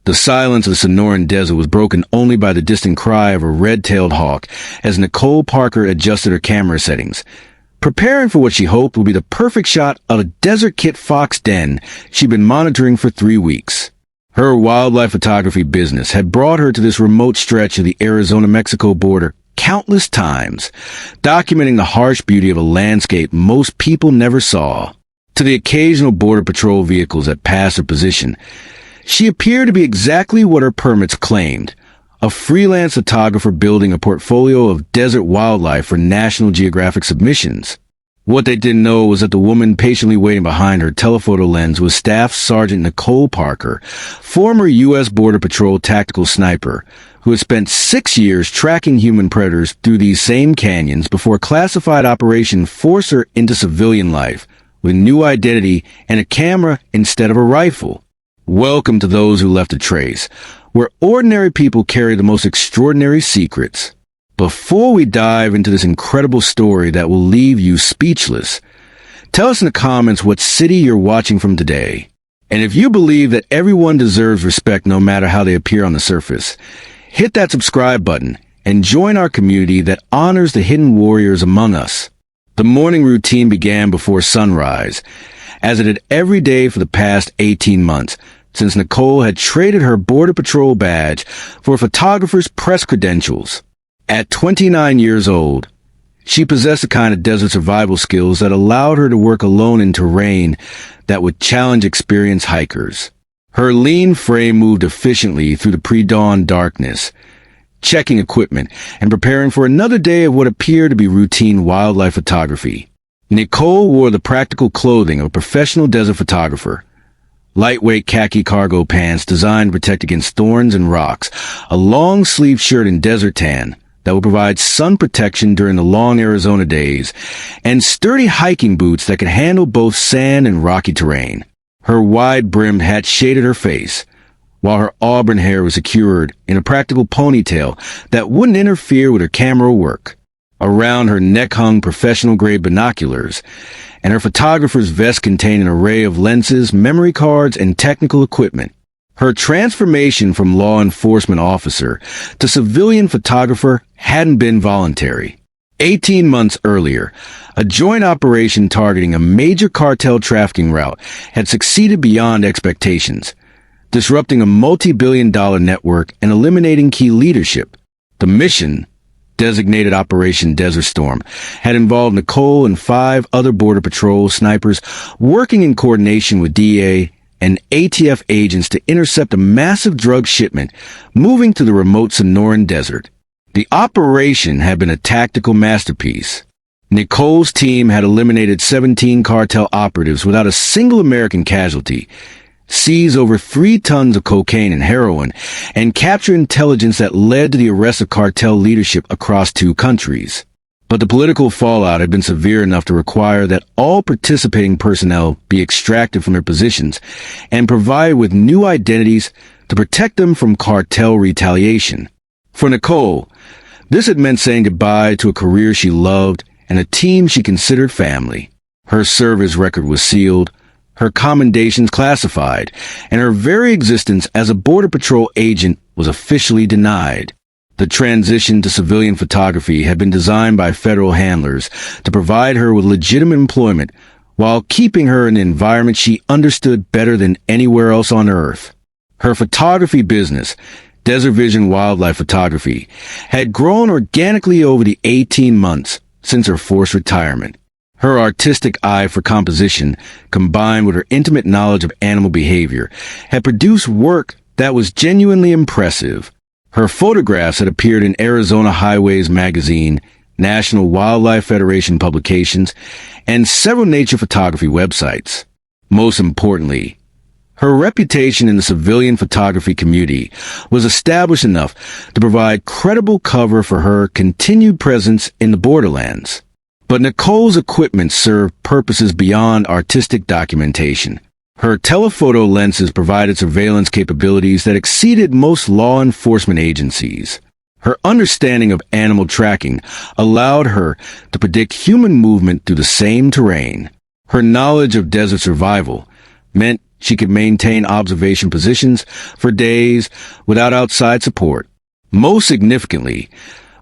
The silence of the Sonoran Desert was broken only by the distant cry of a red-tailed hawk as Nicole Parker adjusted her camera settings, preparing for what she hoped would be the perfect shot of a desert kit fox den she'd been monitoring for 3 weeks. Her wildlife photography business had brought her to this remote stretch of the Arizona-Mexico border countless times, documenting the harsh beauty of a landscape most people never saw. To the occasional Border Patrol vehicles that passed her position, she appeared to be exactly what her permits claimed, a freelance photographer building a portfolio of desert wildlife for National Geographic submissions. What they didn't know was that the woman patiently waiting behind her telephoto lens was Staff Sergeant Nicole Parker, former U.S. Border Patrol tactical sniper, who had spent 6 years tracking human predators through these same canyons before a classified operation forced her into civilian life, with new identity and a camera instead of a rifle. Welcome to those who left a trace, where ordinary people carry the most extraordinary secrets. Before we dive into this incredible story that will leave you speechless, tell us in the comments what city you're watching from today. And if you believe that everyone deserves respect no matter how they appear on the surface, hit that subscribe button and join our community that honors the hidden warriors among us. The morning routine began before sunrise, as it had every day for the past 18 months, since Nicole had traded her Border Patrol badge for a photographer's press credentials. At 29 years old, she possessed the kind of desert survival skills that allowed her to work alone in terrain that would challenge experienced hikers. Her lean frame moved efficiently through the pre-dawn darkness, checking equipment and preparing for another day of what appeared to be routine wildlife photography. Nicole wore the practical clothing of a professional desert photographer. Lightweight khaki cargo pants designed to protect against thorns and rocks, a long-sleeved shirt in desert tan that would provide sun protection during the long Arizona days, and sturdy hiking boots that could handle both sand and rocky terrain. Her wide-brimmed hat shaded her face, while her auburn hair was secured in a practical ponytail that wouldn't interfere with her camera work. Around her neck hung professional-grade binoculars, and her photographer's vest contained an array of lenses, memory cards, and technical equipment. Her transformation from law enforcement officer to civilian photographer hadn't been voluntary. 18 months earlier, a joint operation targeting a major cartel trafficking route had succeeded beyond expectations, disrupting a multi-billion-dollar network and eliminating key leadership. The mission, designated Operation Desert Storm, had involved Nicole and 5 other Border Patrol snipers working in coordination with DEA and ATF agents to intercept a massive drug shipment moving to the remote Sonoran Desert. The operation had been a tactical masterpiece. Nicole's team had eliminated 17 cartel operatives without a single American casualty, seized over 3 tons of cocaine and heroin, and captured intelligence that led to the arrest of cartel leadership across 2 countries. But the political fallout had been severe enough to require that all participating personnel be extracted from their positions and provided with new identities to protect them from cartel retaliation. For Nicole, this had meant saying goodbye to a career she loved and a team she considered family. Her service record was sealed, her commendations classified, and her very existence as a Border Patrol agent was officially denied. The transition to civilian photography had been designed by federal handlers to provide her with legitimate employment while keeping her in an environment she understood better than anywhere else on Earth. Her photography business, Desert Vision Wildlife Photography, had grown organically over the 18 months since her forced retirement. Her artistic eye for composition, combined with her intimate knowledge of animal behavior, had produced work that was genuinely impressive. Her photographs had appeared in Arizona Highways magazine, National Wildlife Federation publications, and several nature photography websites. Most importantly, her reputation in the civilian photography community was established enough to provide credible cover for her continued presence in the borderlands. But Nicole's equipment served purposes beyond artistic documentation. Her telephoto lenses provided surveillance capabilities that exceeded most law enforcement agencies. Her understanding of animal tracking allowed her to predict human movement through the same terrain. Her knowledge of desert survival meant She could maintain observation positions for days without outside support. Most significantly,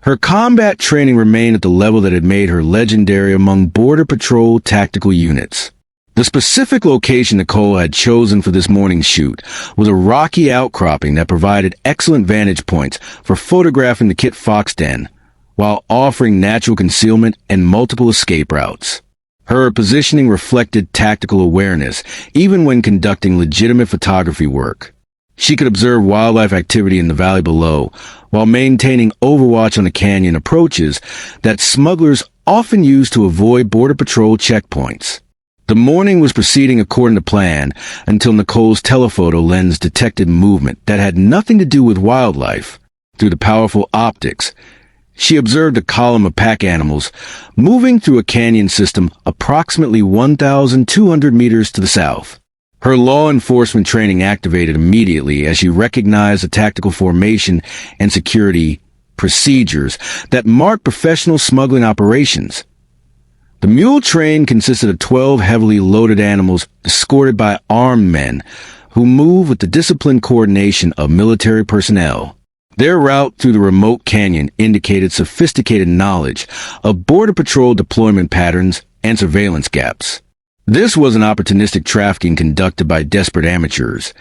her combat training remained at the level that had made her legendary among Border Patrol tactical units. The specific location Nicole had chosen for this morning's shoot was a rocky outcropping that provided excellent vantage points for photographing the Kit Fox den, while offering natural concealment and multiple escape routes. Her positioning reflected tactical awareness, even when conducting legitimate photography work. She could observe wildlife activity in the valley below, while maintaining overwatch on the canyon approaches that smugglers often use to avoid Border Patrol checkpoints. The morning was proceeding according to plan until Nicole's telephoto lens detected movement that had nothing to do with wildlife. Through the powerful optics, she observed a column of pack animals moving through a canyon system approximately 1,200 meters to the south. Her law enforcement training activated immediately as she recognized the tactical formation and security procedures that mark professional smuggling operations. The mule train consisted of 12 heavily loaded animals escorted by armed men who move with the disciplined coordination of military personnel. Their route through the remote canyon indicated sophisticated knowledge of Border Patrol deployment patterns and surveillance gaps. This was an opportunistic trafficking conducted by desperate amateurs.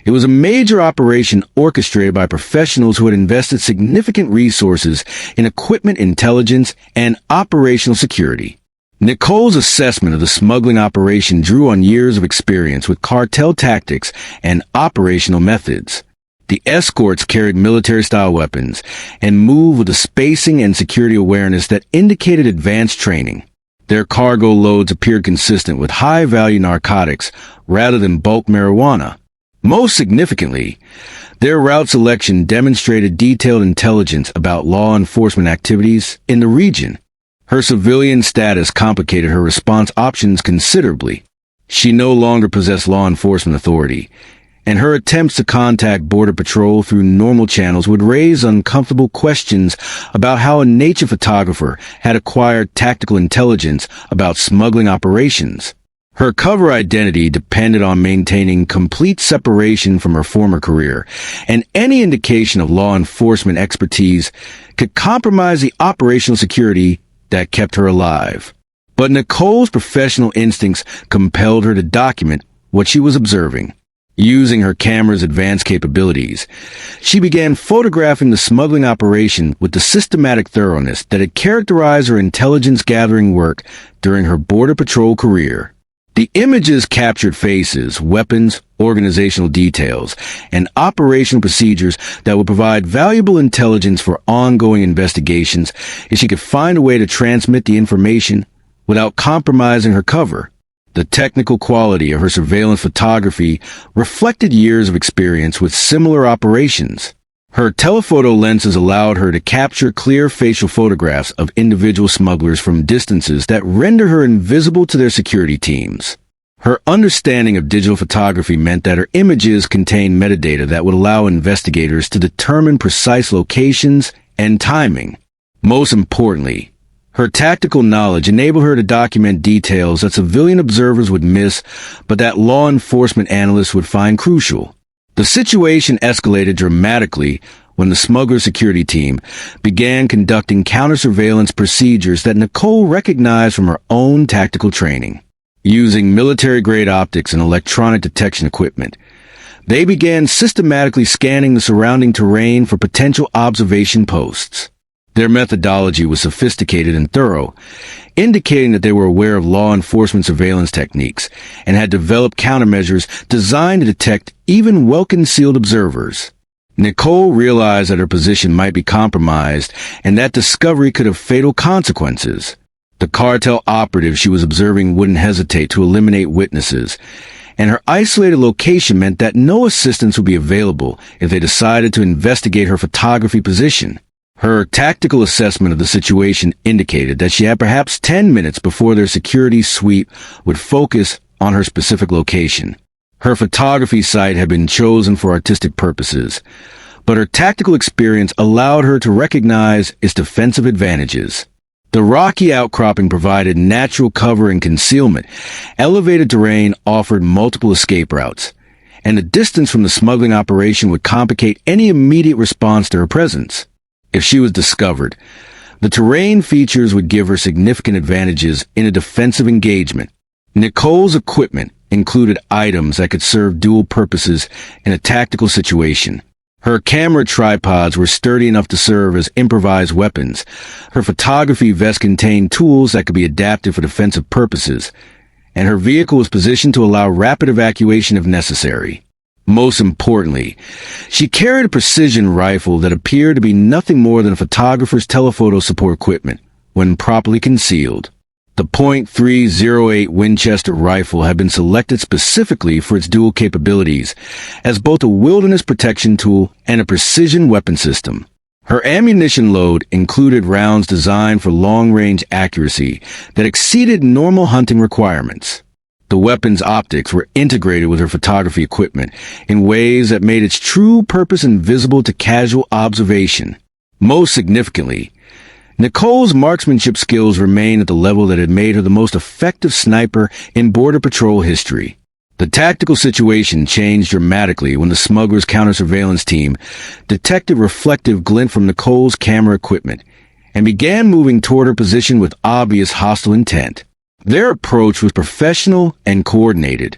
It was a major operation orchestrated by professionals who had invested significant resources in equipment intelligence and operational security. Nicole's assessment of the smuggling operation drew on years of experience with cartel tactics and operational methods. The escorts carried military-style weapons and moved with a spacing and security awareness that indicated advanced training. Their cargo loads appeared consistent with high-value narcotics rather than bulk marijuana. Most significantly, their route selection demonstrated detailed intelligence about law enforcement activities in the region. Her civilian status complicated her response options considerably. She no longer possessed law enforcement authority, and her attempts to contact Border Patrol through normal channels would raise uncomfortable questions about how a nature photographer had acquired tactical intelligence about smuggling operations. Her cover identity depended on maintaining complete separation from her former career, and any indication of law enforcement expertise could compromise the operational security that kept her alive. But Nicole's professional instincts compelled her to document what she was observing. Using her camera's advanced capabilities, she began photographing the smuggling operation with the systematic thoroughness that had characterized her intelligence-gathering work during her Border Patrol career. The images captured faces, weapons, organizational details, and operational procedures that would provide valuable intelligence for ongoing investigations if she could find a way to transmit the information without compromising her cover. The technical quality of her surveillance photography reflected years of experience with similar operations. Her telephoto lenses allowed her to capture clear facial photographs of individual smugglers from distances that render her invisible to their security teams. Her understanding of digital photography meant that her images contained metadata that would allow investigators to determine precise locations and timing. Most importantly, her tactical knowledge enabled her to document details that civilian observers would miss, but that law enforcement analysts would find crucial. The situation escalated dramatically when the smuggler security team began conducting counter-surveillance procedures that Nicole recognized from her own tactical training. Using military-grade optics and electronic detection equipment, they began systematically scanning the surrounding terrain for potential observation posts. Their methodology was sophisticated and thorough, indicating that they were aware of law enforcement surveillance techniques and had developed countermeasures designed to detect even well-concealed observers. Nicole realized that her position might be compromised and that discovery could have fatal consequences. The cartel operatives she was observing wouldn't hesitate to eliminate witnesses, and her isolated location meant that no assistance would be available if they decided to investigate her photography position. Her tactical assessment of the situation indicated that she had perhaps 10 minutes before their security sweep would focus on her specific location. Her photography site had been chosen for artistic purposes, but her tactical experience allowed her to recognize its defensive advantages. The rocky outcropping provided natural cover and concealment. Elevated terrain offered multiple escape routes, and the distance from the smuggling operation would complicate any immediate response to her presence. If she was discovered, the terrain features would give her significant advantages in a defensive engagement. Nicole's equipment included items that could serve dual purposes in a tactical situation. Her camera tripods were sturdy enough to serve as improvised weapons. Her photography vest contained tools that could be adapted for defensive purposes, and her vehicle was positioned to allow rapid evacuation if necessary. Most importantly, she carried a precision rifle that appeared to be nothing more than a photographer's telephoto support equipment when properly concealed. The .308 Winchester rifle had been selected specifically for its dual capabilities as both a wilderness protection tool and a precision weapon system. Her ammunition load included rounds designed for long-range accuracy that exceeded normal hunting requirements. The weapon's optics were integrated with her photography equipment in ways that made its true purpose invisible to casual observation. Most significantly, Nicole's marksmanship skills remained at the level that had made her the most effective sniper in Border Patrol history. The tactical situation changed dramatically when the Smugglers' counter-surveillance team detected reflective glint from Nicole's camera equipment and began moving toward her position with obvious hostile intent. Their approach was professional and coordinated,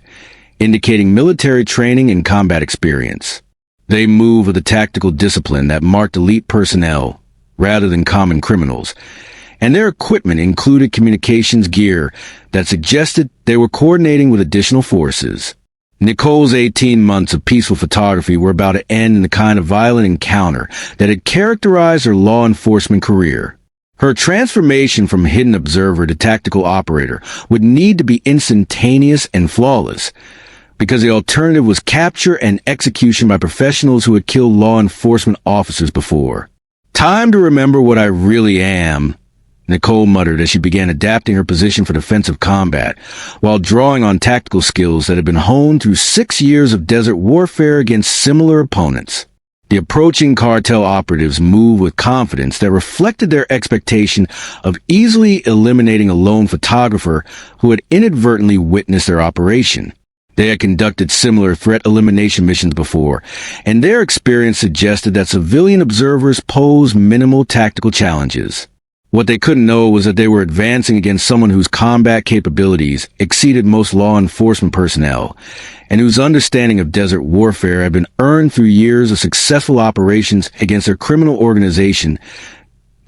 indicating military training and combat experience. They moved with a tactical discipline that marked elite personnel rather than common criminals, and their equipment included communications gear that suggested they were coordinating with additional forces. Nicole's 18 months of peaceful photography were about to end in the kind of violent encounter that had characterized her law enforcement career. Her transformation from hidden observer to tactical operator would need to be instantaneous and flawless, because the alternative was capture and execution by professionals who had killed law enforcement officers before. "Time to remember what I really am," Nicole muttered as she began adapting her position for defensive combat, while drawing on tactical skills that had been honed through 6 years of desert warfare against similar opponents. The approaching cartel operatives moved with confidence that reflected their expectation of easily eliminating a lone photographer who had inadvertently witnessed their operation. They had conducted similar threat elimination missions before, and their experience suggested that civilian observers posed minimal tactical challenges. What they couldn't know was that they were advancing against someone whose combat capabilities exceeded most law enforcement personnel, and whose understanding of desert warfare had been earned through years of successful operations against their criminal organization.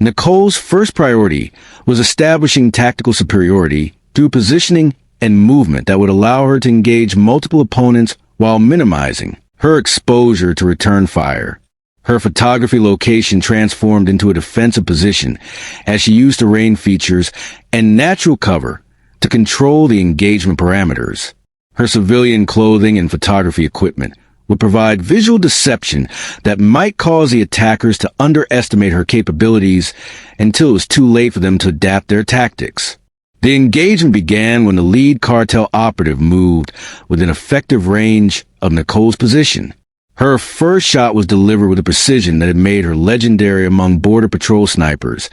Nicole's first priority was establishing tactical superiority through positioning and movement that would allow her to engage multiple opponents while minimizing her exposure to return fire. Her photography location transformed into a defensive position as she used terrain features and natural cover to control the engagement parameters. Her civilian clothing and photography equipment would provide visual deception that might cause the attackers to underestimate her capabilities until it was too late for them to adapt their tactics. The engagement began when the lead cartel operative moved within effective range of Nicole's position. Her first shot was delivered with a precision that had made her legendary among Border Patrol snipers,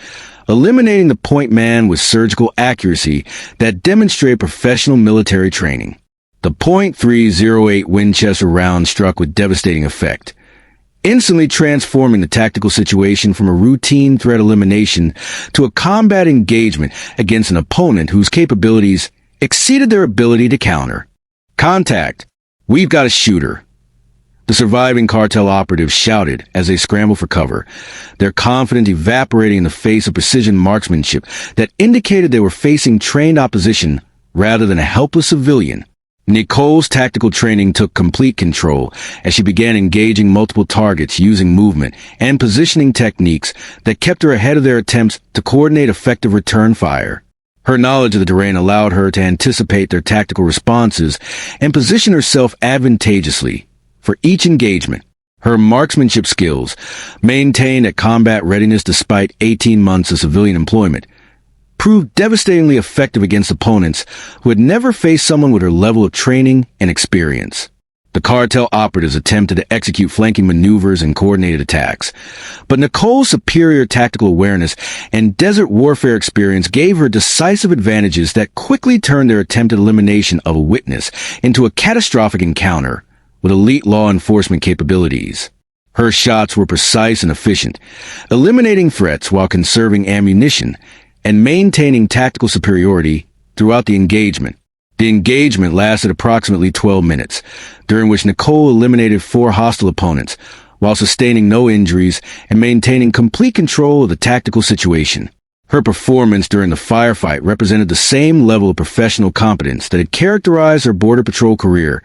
eliminating the point man with surgical accuracy that demonstrated professional military training. The .308 Winchester round struck with devastating effect, instantly transforming the tactical situation from a routine threat elimination to a combat engagement against an opponent whose capabilities exceeded their ability to counter. "Contact! We've got a shooter!" The surviving cartel operatives shouted as they scrambled for cover, their confidence evaporating in the face of precision marksmanship that indicated they were facing trained opposition rather than a helpless civilian. Nicole's tactical training took complete control as she began engaging multiple targets using movement and positioning techniques that kept her ahead of their attempts to coordinate effective return fire. Her knowledge of the terrain allowed her to anticipate their tactical responses and position herself advantageously for each engagement. Her marksmanship skills, maintained at combat readiness despite 18 months of civilian employment, proved devastatingly effective against opponents who had never faced someone with her level of training and experience. The cartel operatives attempted to execute flanking maneuvers and coordinated attacks, but Nicole's superior tactical awareness and desert warfare experience gave her decisive advantages that quickly turned their attempted elimination of a witness into a catastrophic encounter with elite law enforcement capabilities. Her shots were precise and efficient, eliminating threats while conserving ammunition and maintaining tactical superiority throughout the engagement. The engagement lasted approximately 12 minutes, during which Nicole eliminated 4 hostile opponents, while sustaining no injuries and maintaining complete control of the tactical situation. Her performance during the firefight represented the same level of professional competence that had characterized her Border Patrol career,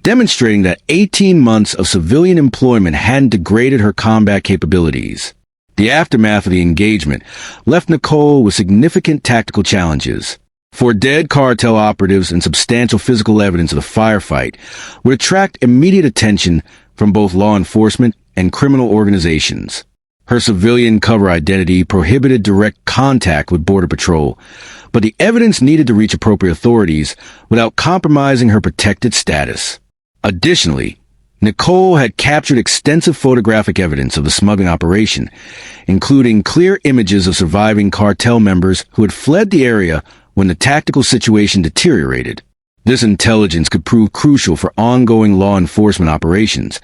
demonstrating that 18 months of civilian employment hadn't degraded her combat capabilities. The aftermath of the engagement left Nicole with significant tactical challenges. 4 dead cartel operatives and substantial physical evidence of the firefight would attract immediate attention from both law enforcement and criminal organizations. Her civilian cover identity prohibited direct contact with Border Patrol, but the evidence needed to reach appropriate authorities without compromising her protected status. Additionally, Nicole had captured extensive photographic evidence of the smuggling operation, including clear images of surviving cartel members who had fled the area when the tactical situation deteriorated. This intelligence could prove crucial for ongoing law enforcement operations,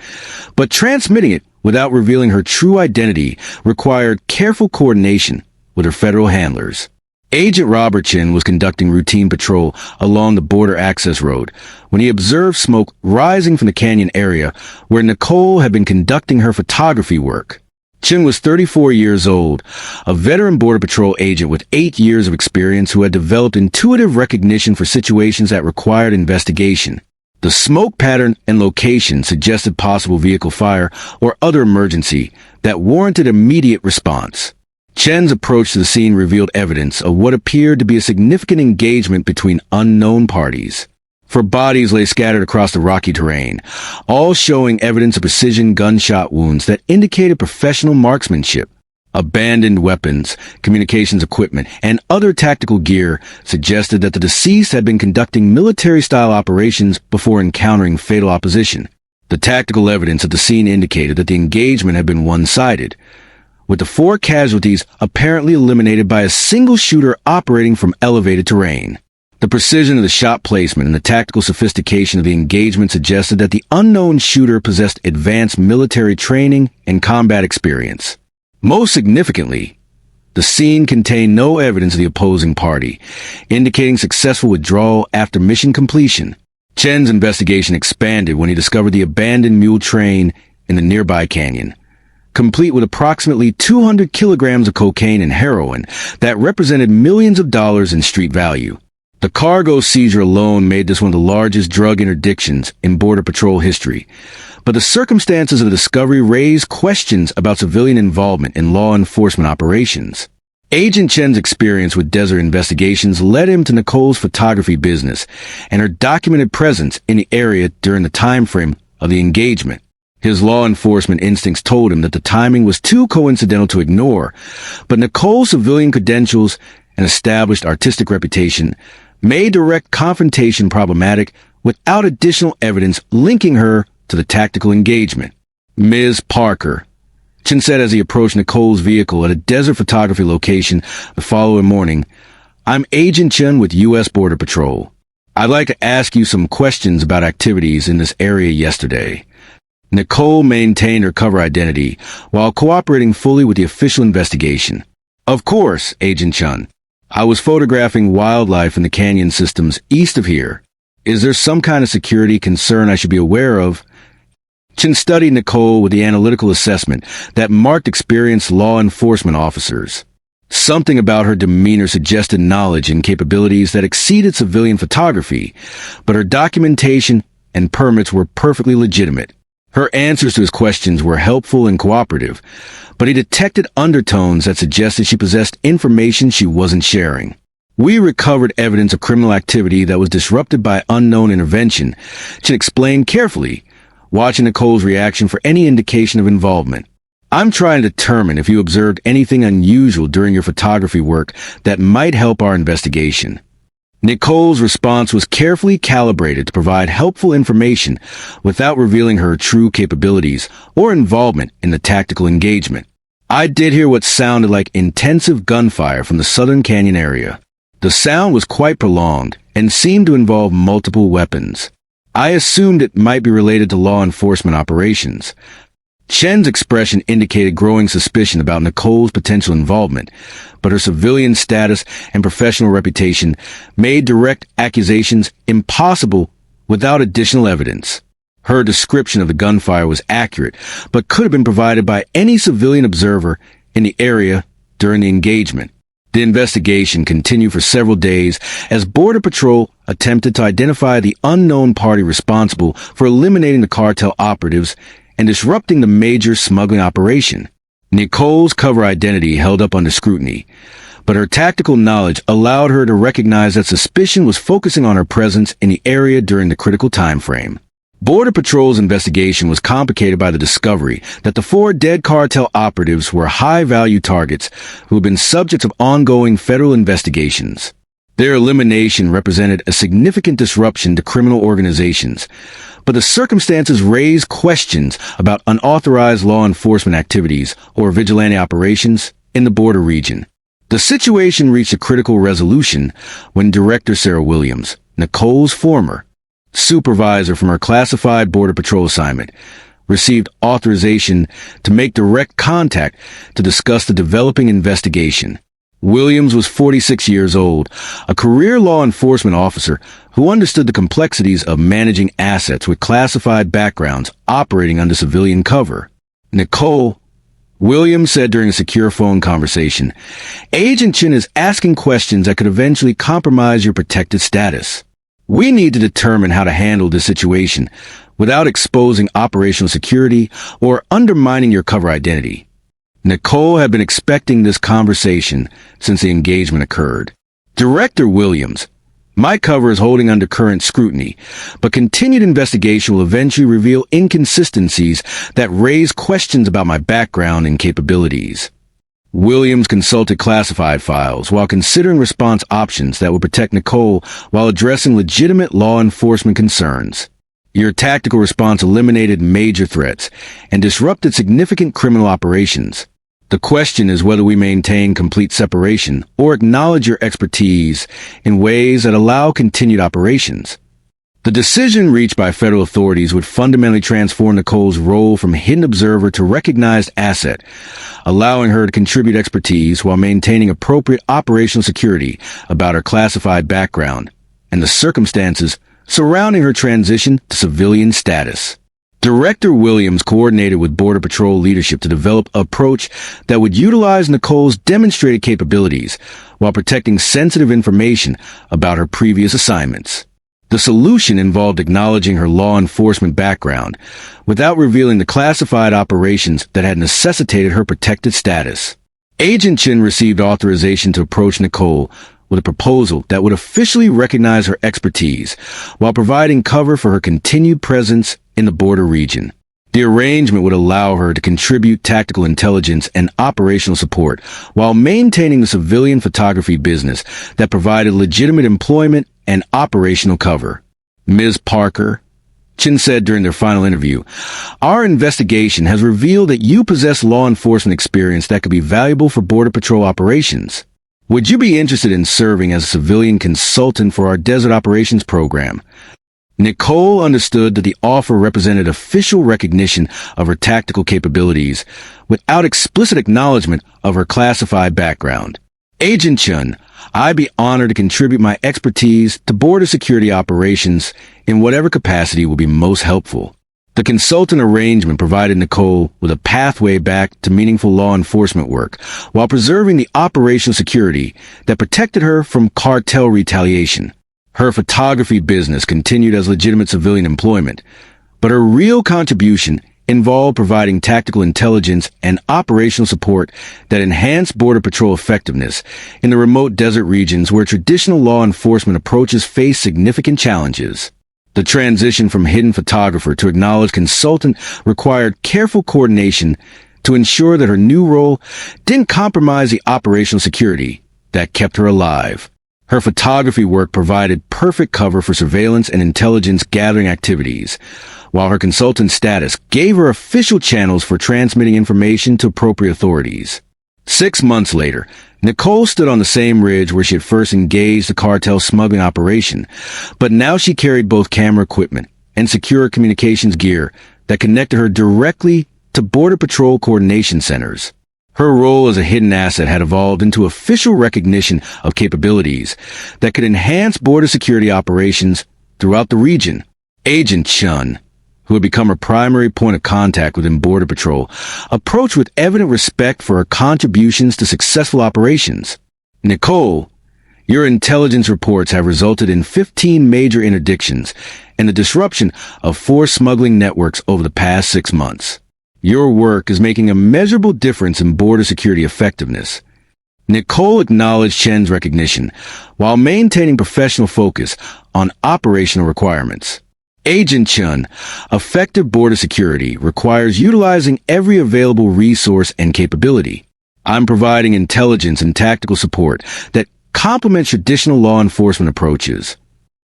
but transmitting it without revealing her true identity required careful coordination with her federal handlers. Agent Robertson was conducting routine patrol along the border access road when he observed smoke rising from the canyon area where Nicole had been conducting her photography work. Chin was 34 years old, a veteran Border Patrol agent with 8 years of experience who had developed intuitive recognition for situations that required investigation. The smoke pattern and location suggested possible vehicle fire or other emergency that warranted immediate response. Chen's approach to the scene revealed evidence of what appeared to be a significant engagement between unknown parties. 4 bodies lay scattered across the rocky terrain, all showing evidence of precision gunshot wounds that indicated professional marksmanship. Abandoned weapons, communications equipment, and other tactical gear suggested that the deceased had been conducting military-style operations before encountering fatal opposition. The tactical evidence at the scene indicated that the engagement had been one-sided, with the 4 casualties apparently eliminated by a single shooter operating from elevated terrain. The precision of the shot placement and the tactical sophistication of the engagement suggested that the unknown shooter possessed advanced military training and combat experience. Most significantly, the scene contained no evidence of the opposing party, indicating successful withdrawal after mission completion. Chen's investigation expanded when he discovered the abandoned mule train in the nearby canyon, complete with approximately 200 kilograms of cocaine and heroin that represented millions of dollars in street value. The cargo seizure alone made this one of the largest drug interdictions in Border Patrol history, but the circumstances of the discovery raised questions about civilian involvement in law enforcement operations. Agent Chen's experience with desert investigations led him to Nicole's photography business and her documented presence in the area during the time frame of the engagement. His law enforcement instincts told him that the timing was too coincidental to ignore, but Nicole's civilian credentials and established artistic reputation made direct confrontation problematic without additional evidence linking her to the tactical engagement. Ms. Parker, Chin said as he approached Nicole's vehicle at a desert photography location the following morning, "I'm Agent Chen with U.S. Border Patrol. I'd like to ask you some questions about activities in this area yesterday." Nicole maintained her cover identity while cooperating fully with the official investigation. "Of course, Agent Chen. I was photographing wildlife in the canyon systems east of here. Is there some kind of security concern I should be aware of?" Chin studied Nicole with the analytical assessment that marked experienced law enforcement officers. Something about her demeanor suggested knowledge and capabilities that exceeded civilian photography, but her documentation and permits were perfectly legitimate. Her answers to his questions were helpful and cooperative, but he detected undertones that suggested she possessed information she wasn't sharing. "We recovered evidence of criminal activity that was disrupted by unknown intervention," Chin explained carefully, watching Nicole's reaction for any indication of involvement. "I'm trying to determine if you observed anything unusual during your photography work that might help our investigation." Nicole's response was carefully calibrated to provide helpful information without revealing her true capabilities or involvement in the tactical engagement. I did hear what sounded like intensive gunfire from the Southern Canyon area. The sound was quite prolonged and seemed to involve multiple weapons. I assumed it might be related to law enforcement operations. Chen's expression indicated growing suspicion about Nicole's potential involvement, but her civilian status and professional reputation made direct accusations impossible without additional evidence. Her description of the gunfire was accurate, but could have been provided by any civilian observer in the area during the engagement. The investigation continued for several days as Border Patrol attempted to identify the unknown party responsible for eliminating the cartel operatives and disrupting the major smuggling operation. Nicole's cover identity held up under scrutiny, but her tactical knowledge allowed her to recognize that suspicion was focusing on her presence in the area during the critical time frame. Border Patrol's investigation was complicated by the discovery that the 4 dead cartel operatives were high-value targets who had been subjects of ongoing federal investigations. Their elimination represented a significant disruption to criminal organizations, but the circumstances raised questions about unauthorized law enforcement activities or vigilante operations in the border region. The situation reached a critical resolution when Director Sarah Williams, Nicole's former supervisor from her classified Border Patrol assignment, received authorization to make direct contact to discuss the developing investigation. Williams was 46 years old, a career law enforcement officer who understood the complexities of managing assets with classified backgrounds operating under civilian cover. Nicole, Williams said during a secure phone conversation, "Agent Chen is asking questions that could eventually compromise your protected status. We need to determine how to handle this situation without exposing operational security or undermining your cover identity." Nicole had been expecting this conversation since the engagement occurred. Director Williams, "My cover is holding under current scrutiny, but continued investigation will eventually reveal inconsistencies that raise questions about my background and capabilities." Williams consulted classified files while considering response options that would protect Nicole while addressing legitimate law enforcement concerns. "Your tactical response eliminated major threats and disrupted significant criminal operations. The question is whether we maintain complete separation or acknowledge your expertise in ways that allow continued operations." The decision reached by federal authorities would fundamentally transform Nicole's role from hidden observer to recognized asset, allowing her to contribute expertise while maintaining appropriate operational security about her classified background and the circumstances surrounding her transition to civilian status. Director Williams coordinated with Border Patrol leadership to develop an approach that would utilize Nicole's demonstrated capabilities while protecting sensitive information about her previous assignments. The solution involved acknowledging her law enforcement background without revealing the classified operations that had necessitated her protected status. Agent Chen received authorization to approach Nicole with a proposal that would officially recognize her expertise while providing cover for her continued presence in the border region. The arrangement would allow her to contribute tactical intelligence and operational support while maintaining the civilian photography business that provided legitimate employment and operational cover. "Ms. Parker," Chen said during their final interview, "our investigation has revealed that you possess law enforcement experience that could be valuable for Border Patrol operations. Would you be interested in serving as a civilian consultant for our Desert Operations program?" Nicole understood that the offer represented official recognition of her tactical capabilities without explicit acknowledgement of her classified background. "Agent Chen, I'd be honored to contribute my expertise to border security operations in whatever capacity will be most helpful." The consultant arrangement provided Nicole with a pathway back to meaningful law enforcement work while preserving the operational security that protected her from cartel retaliation. Her photography business continued as legitimate civilian employment, but her real contribution involved providing tactical intelligence and operational support that enhanced Border Patrol effectiveness in the remote desert regions where traditional law enforcement approaches face significant challenges. The transition from hidden photographer to acknowledged consultant required careful coordination to ensure that her new role didn't compromise the operational security that kept her alive. Her photography work provided perfect cover for surveillance and intelligence gathering activities, while her consultant status gave her official channels for transmitting information to appropriate authorities. 6 months later, Nicole stood on the same ridge where she had first engaged the cartel smuggling operation, but now she carried both camera equipment and secure communications gear that connected her directly to Border Patrol coordination centers. Her role as a hidden asset had evolved into official recognition of capabilities that could enhance border security operations throughout the region. Agent Chun, who had become her primary point of contact within Border Patrol, approached with evident respect for her contributions to successful operations. Nicole, your intelligence reports have resulted in 15 major interdictions and the disruption of 4 smuggling networks over the past 6 months. Your work is making a measurable difference in border security effectiveness. Nicole acknowledged Chen's recognition while maintaining professional focus on operational requirements. Agent Chun, effective border security requires utilizing every available resource and capability. I'm providing intelligence and tactical support that complements traditional law enforcement approaches.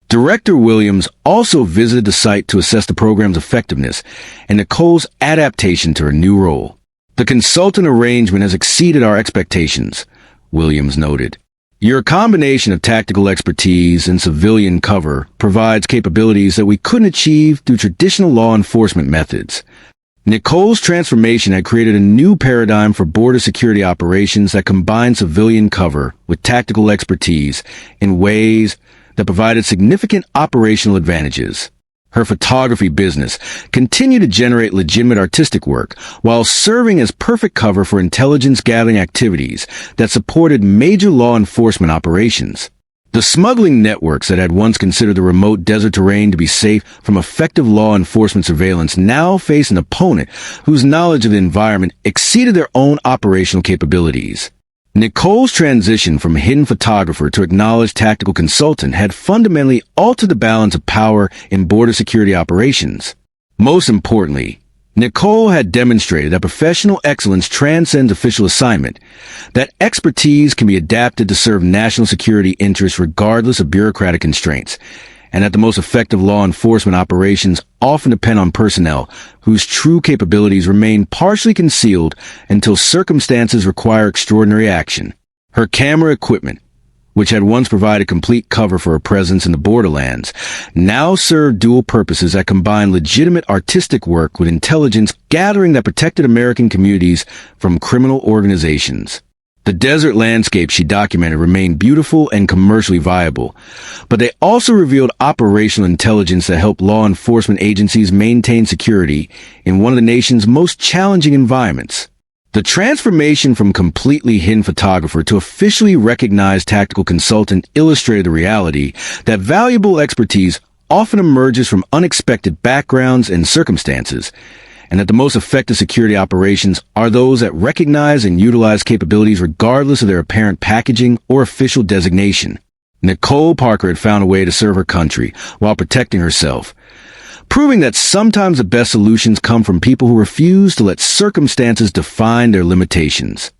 Director Williams also visited the site to assess the program's effectiveness and Nicole's adaptation to her new role. The consultant arrangement has exceeded our expectations, Williams noted. Your combination of tactical expertise and civilian cover provides capabilities that we couldn't achieve through traditional law enforcement methods. Nicole's transformation had created a new paradigm for border security operations that combine civilian cover with tactical expertise in ways that provided significant operational advantages. Her photography business continued to generate legitimate artistic work while serving as perfect cover for intelligence gathering activities that supported major law enforcement operations. The smuggling networks that had once considered the remote desert terrain to be safe from effective law enforcement surveillance now face an opponent whose knowledge of the environment exceeded their own operational capabilities. Nicole's transition from hidden photographer to acknowledged tactical consultant had fundamentally altered the balance of power in border security operations. Most importantly, Nicole had demonstrated that professional excellence transcends official assignment, that expertise can be adapted to serve national security interests regardless of bureaucratic constraints, and that the most effective law enforcement operations often depend on personnel whose true capabilities remain partially concealed until circumstances require extraordinary action. Her camera equipment, which had once provided complete cover for her presence in the borderlands, now served dual purposes that combined legitimate artistic work with intelligence gathering that protected American communities from criminal organizations. The desert landscape she documented remained beautiful and commercially viable, but they also revealed operational intelligence that helped law enforcement agencies maintain security in one of the nation's most challenging environments. The transformation from completely hidden photographer to officially recognized tactical consultant illustrated the reality that valuable expertise often emerges from unexpected backgrounds and circumstances, and that the most effective security operations are those that recognize and utilize capabilities regardless of their apparent packaging or official designation. Nicole Parker had found a way to serve her country while protecting herself, proving that sometimes the best solutions come from people who refuse to let circumstances define their limitations.